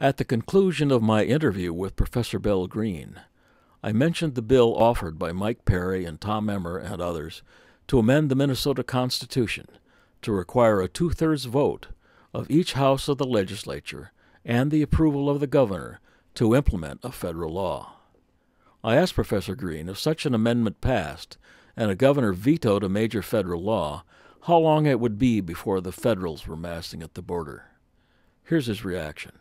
At the conclusion of my interview with Professor Bill Green, I mentioned the bill offered by Mike Perry and Tom Emmer and others to amend the Minnesota Constitution to require a two-thirds vote of each house of the legislature and the approval of the governor to implement a federal law. I asked Professor Green if such an amendment passed and a governor vetoed a major federal law, how long it would be before the Federals were massing at the border. Here's his reaction.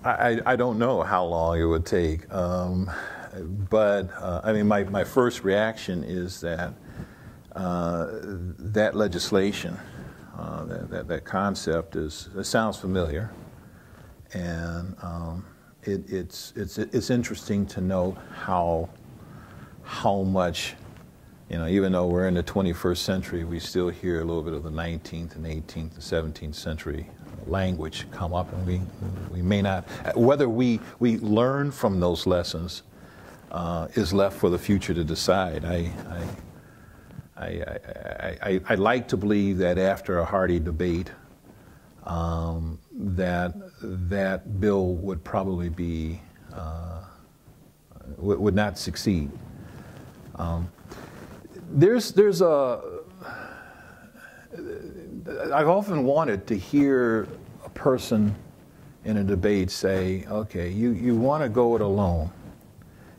I don't know how long it would take, but I mean, my first reaction is that that legislation, that concept it sounds familiar, and it's interesting to note how much, even though we're in the 21st century, we still hear a little bit of the 19th and 18th and 17th century language come up, and we may not, whether we learn from those lessons is left for the future to decide. I like to believe that after a hearty debate, that bill would probably be would not succeed. I've often wanted to hear a person in a debate say, okay, you want to go it alone.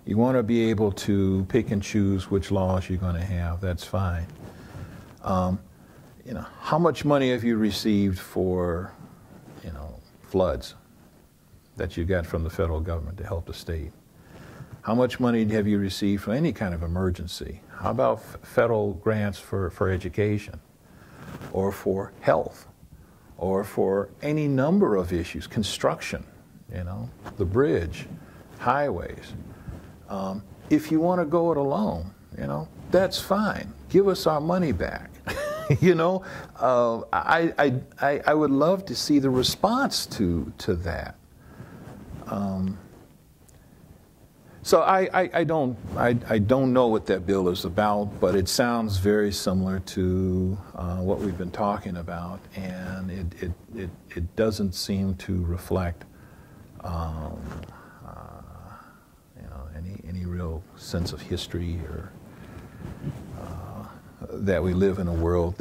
You want to be able to pick and choose which laws you're going to have. That's fine. How much money have you received for, floods that you got from the federal government to help the state? How much money have you received for any kind of emergency? How about federal grants for education, or for health, or for any number of issues, construction, the bridge, highways? If you want to go it alone, that's fine. Give us our money back. I would love to see the response to that. So I don't know what that bill is about, but it sounds very similar to what we've been talking about, and it doesn't seem to reflect any real sense of history, or that we live in a world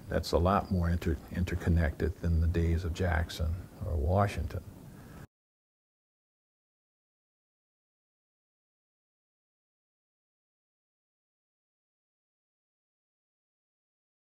that's a lot more interconnected than the days of Jackson or Washington.